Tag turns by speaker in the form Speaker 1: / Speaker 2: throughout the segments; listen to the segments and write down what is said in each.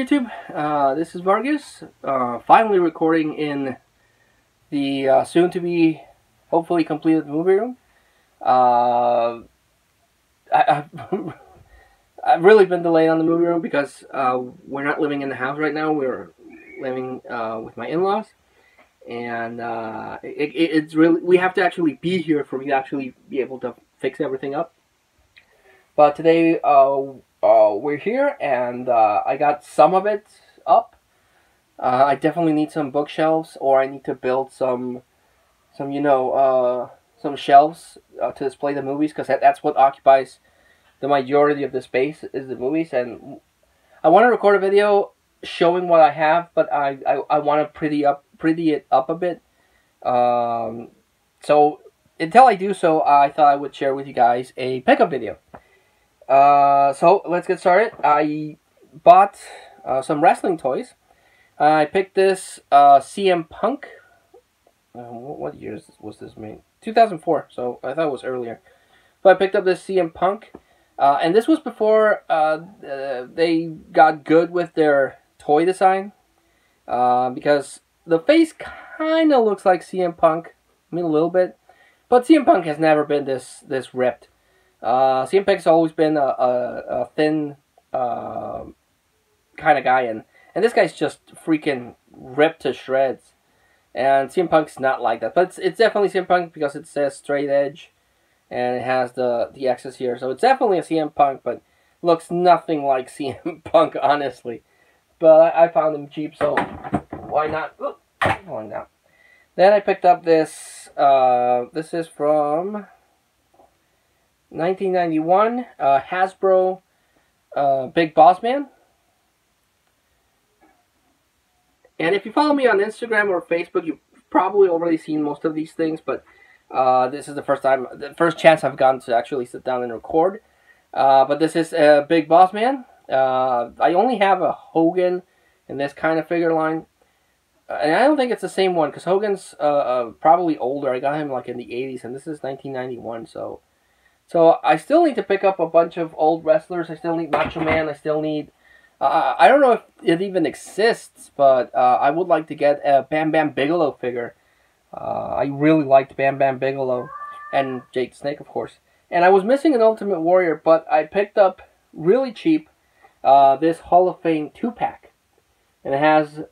Speaker 1: YouTube. This is Vargas, finally recording in the soon-to-be, hopefully completed movie room. I've really been delayed on the movie room because we're not living in the house right now. We're living with my in-laws, and it's really, we have to actually be here for me to actually be able to fix everything up. But today we're here, and I got some of it up. I definitely need some bookshelves, or I need to build some shelves to display the movies, because that's what occupies the majority of the space is the movies. And I want to record a video showing what I have, but I want to pretty it up a bit. So until I do so, I thought I would share with you guys a pickup video. So let's get started. I bought some wrestling toys. I picked this CM Punk. What year was this made? 2004, so I thought it was earlier. But I picked up this CM Punk. And this was before they got good with their toy design. Because the face kind of looks like CM Punk. I mean, a little bit. But CM Punk has never been this ripped. CM Punk's always been a thin kind of guy, and this guy's just freaking ripped to shreds. And CM Punk's not like that, but it's definitely CM Punk because it says straight edge, and it has the X's here, so it's definitely a CM Punk, but looks nothing like CM Punk, honestly. But I found him cheap, so why not? Oop, why not? Then I picked up this. This is from 1991, Hasbro Big Boss Man. And if you follow me on Instagram or Facebook, you've probably already seen most of these things, but this is the first chance I've gotten to actually sit down and record. But this is Big Boss Man. I only have a Hogan in this kind of figure line. And I don't think it's the same one, because Hogan's probably older. I got him like in the 80s, and this is 1991, so I still need to pick up a bunch of old wrestlers. I still need Macho Man. I still need... I don't know if it even exists, but I would like to get a Bam Bam Bigelow figure. I really liked Bam Bam Bigelow. And Jake the Snake, of course. And I was missing an Ultimate Warrior, but I picked up, really cheap, this Hall of Fame 2-pack. And it has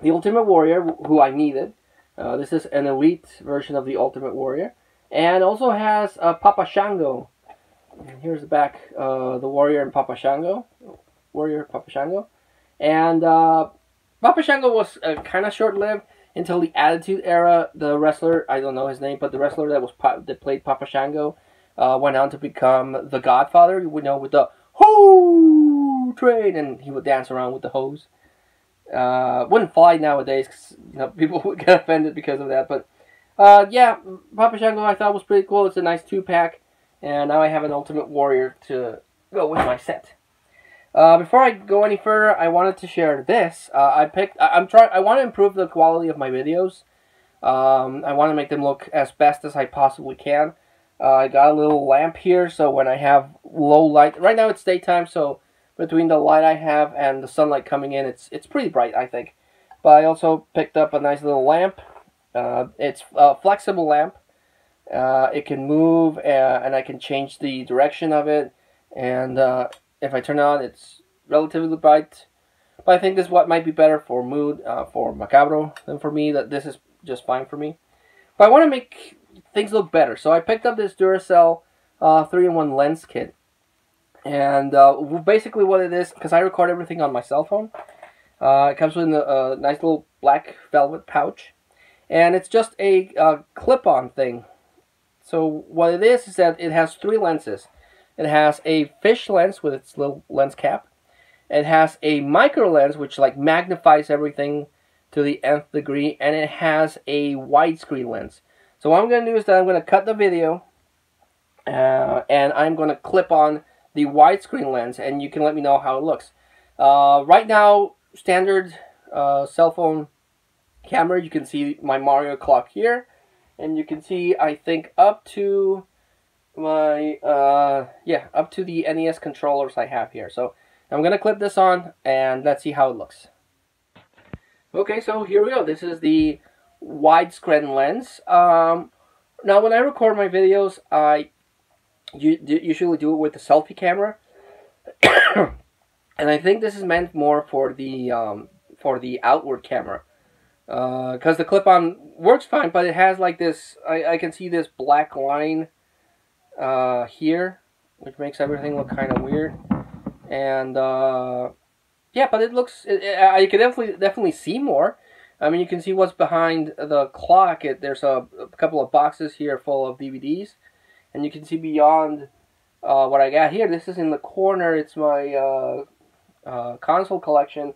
Speaker 1: the Ultimate Warrior, who I needed. This is an elite version of the Ultimate Warrior. And also has Papa Shango. And here's the back, the Warrior and Papa Shango. Warrior, Papa Shango. And Papa Shango was kind of short-lived until the Attitude Era. The wrestler, I don't know his name, but the wrestler that played Papa Shango went on to become the Godfather. You would know, with the hoo train, and he would dance around with the hose. Wouldn't fly nowadays, because people would get offended because of that, but yeah, Papa Shango I thought was pretty cool. It's a nice 2-pack, and now I have an Ultimate Warrior to go with my set. Before I go any further, I wanted to share this. I want to improve the quality of my videos. I want to make them look as best as I possibly can. I got a little lamp here, so when I have low light, right now it's daytime, so between the light I have and the sunlight coming in, it's pretty bright, I think. But I also picked up a nice little lamp. It's a flexible lamp. It can move, and I can change the direction of it. And if I turn it on, it's relatively bright. But I think this is what might be better for mood, for Macabro, than for me. That this is just fine for me. But I want to make things look better, so I picked up this Duracell 3-in-1 lens kit. And basically what it is, because I record everything on my cell phone, it comes with a nice little black velvet pouch. And it's just a clip-on thing. So what it is that it has 3 lenses. It has a fish lens with its little lens cap. It has a micro lens, which like magnifies everything to the nth degree. And it has a widescreen lens. So what I'm going to do is that I'm going to cut the video. And I'm going to clip on the widescreen lens. And you can let me know how it looks. Right now, standard cell phone camera, you can see my Mario clock here, and you can see, I think, up to my up to the NES controllers I have here. So I'm going to clip this on and let's see how it looks. Okay, so here we go. This is the widescreen lens. Now, when I record my videos, I usually do it with the selfie camera. And I think this is meant more for the outward camera. Because the clip-on works fine, but it has like this, I can see this black line here, which makes everything look kind of weird. And yeah, but it looks, you can definitely see more. I mean, you can see what's behind the clock. There's a couple of boxes here full of DVDs, and you can see beyond what I got here. This is in the corner. It's my console collection.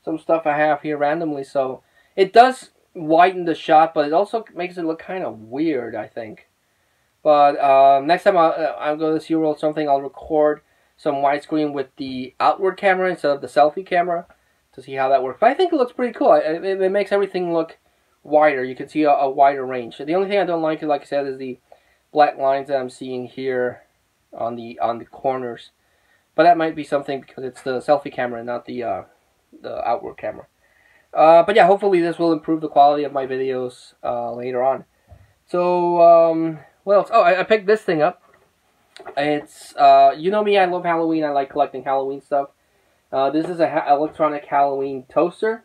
Speaker 1: Some stuff I have here randomly, so it does widen the shot, but it also makes it look kind of weird, I think. But next time I'll go to SeaWorld something, I'll record some widescreen with the outward camera instead of the selfie camera to see how that works. But I think it looks pretty cool. It makes everything look wider. You can see a wider range. The only thing I don't like, like I said, is the black lines that I'm seeing here on the corners. But that might be something because it's the selfie camera and not the outward camera. But yeah, hopefully this will improve the quality of my videos later on. So, what else? Oh, I picked this thing up. It's, you know me, I love Halloween. I like collecting Halloween stuff. This is an electronic Halloween toaster.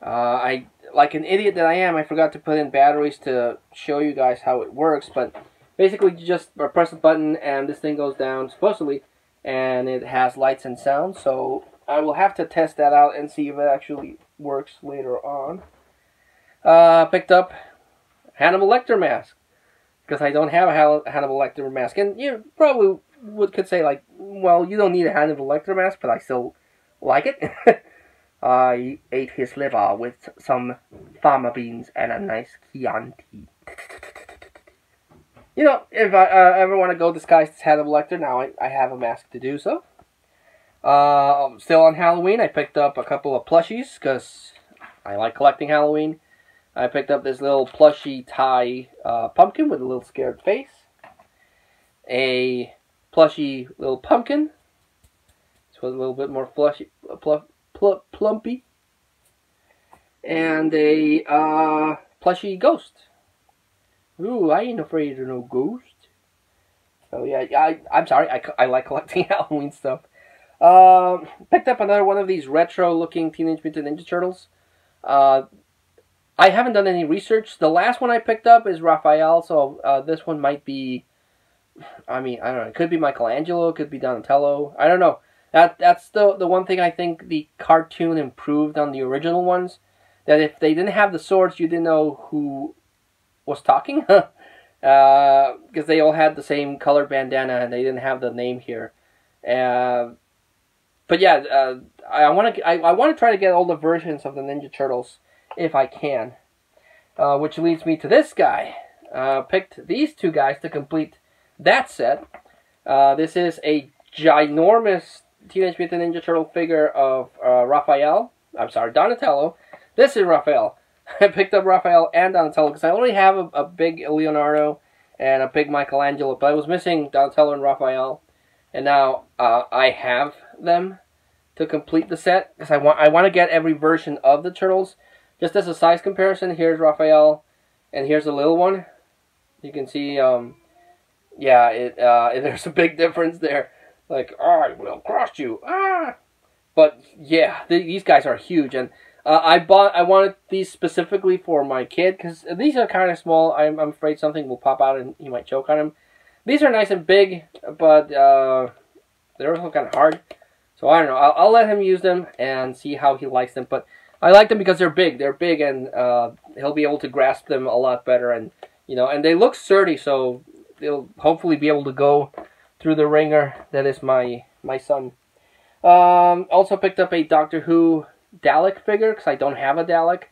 Speaker 1: Like an idiot that I am, I forgot to put in batteries to show you guys how it works. But basically, you just press a button and this thing goes down, supposedly. And it has lights and sound. So I will have to test that out and see if it actually works later on. Picked up Hannibal Lecter mask. Because I don't have a Hannibal Lecter mask. And you probably could say, like, well, you don't need a Hannibal Lecter mask, but I still like it. I ate his liver with some farmer beans and a nice Chianti. You know, if I ever want to go disguised as Hannibal Lecter, now I have a mask to do so. Still on Halloween, I picked up a couple of plushies, because I like collecting Halloween. I picked up this little plushie Thai pumpkin with a little scared face. A plushie little pumpkin. This was a little bit more flushy, plumpy. And a plushie ghost. Ooh, I ain't afraid of no ghost. So yeah, I'm sorry, I like collecting Halloween stuff. Picked up another one of these retro-looking Teenage Mutant Ninja Turtles. I haven't done any research. The last one I picked up is Raphael, so this one might be, I mean, I don't know. It could be Michelangelo, it could be Donatello. I don't know. That's the one thing I think the cartoon improved on the original ones. That if they didn't have the swords, you didn't know who was talking. Because they all had the same colored bandana and they didn't have the name here. But yeah, I want to try to get all the versions of the Ninja Turtles if I can. Which leads me to this guy. Picked these two guys to complete that set. This is a ginormous Teenage Mutant Ninja Turtle figure of Raphael. I'm sorry, Donatello. This is Raphael. I picked up Raphael and Donatello because I already have a big Leonardo and a big Michelangelo, but I was missing Donatello and Raphael. And now I have them to complete the set because I want to get every version of the Turtles. Just as a size comparison, here's Raphael, and here's a little one. You can see, yeah, there's a big difference there. Like, I will crush you, ah! But yeah, these guys are huge, and I wanted these specifically for my kid because these are kind of small. I'm afraid something will pop out and he might choke on him. These are nice and big, but they're also kind of hard. So I don't know. I'll let him use them and see how he likes them, but. I like them because they're big. They're big, and he'll be able to grasp them a lot better. And and they look sturdy, so they'll hopefully be able to go through the ringer that is my son. Also picked up a Doctor Who Dalek figure because I don't have a Dalek.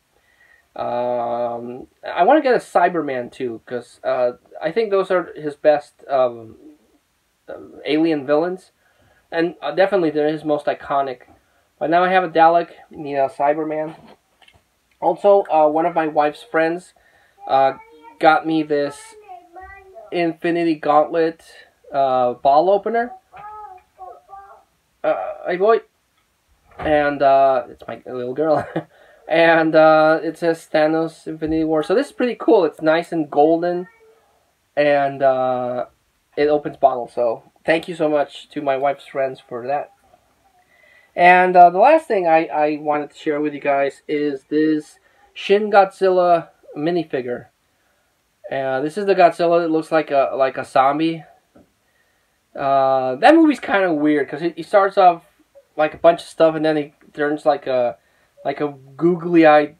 Speaker 1: I want to get a Cyberman too because I think those are his best alien villains, and definitely they're his most iconic. But now I have a Dalek, need a Cyberman. Also, one of my wife's friends got me this Infinity Gauntlet ball opener. Hey boy, And it's my little girl. And it says Thanos Infinity War. So this is pretty cool. It's nice and golden. And it opens bottles. So thank you so much to my wife's friends for that. And the last thing I wanted to share with you guys is this Shin Godzilla minifigure. This is the Godzilla that looks like a zombie. That movie's kind of weird because he starts off like a bunch of stuff and then he turns like a googly-eyed,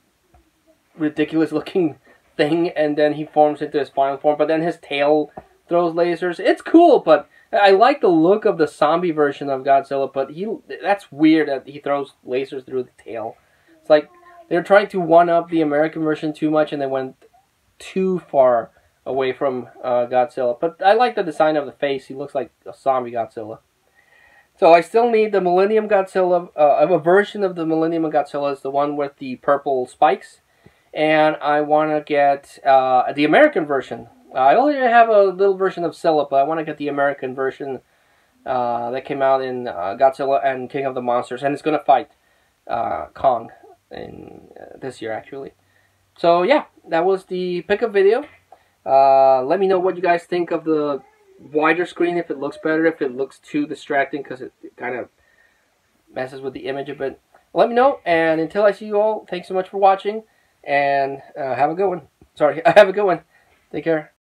Speaker 1: ridiculous-looking thing, and then he forms into his final form. But then his tail throws lasers. It's cool, but I like the look of the zombie version of Godzilla. But that's weird that he throws lasers through the tail. It's like they're trying to one-up the American version too much, and they went too far away from Godzilla. But I like the design of the face. He looks like a zombie Godzilla. So I still need the Millennium Godzilla. A version of the Millennium Godzilla is the one with the purple spikes. And I want to get the American version. I only have a little version of Zilla, but I want to get the American version that came out in Godzilla and King of the Monsters. And it's going to fight Kong in this year, actually. So yeah, that was the pickup video. Let me know what you guys think of the wider screen, if it looks better, if it looks too distracting, because it kind of messes with the image a bit. Let me know, and until I see you all, thanks so much for watching, and have a good one. Sorry, have a good one. Take care.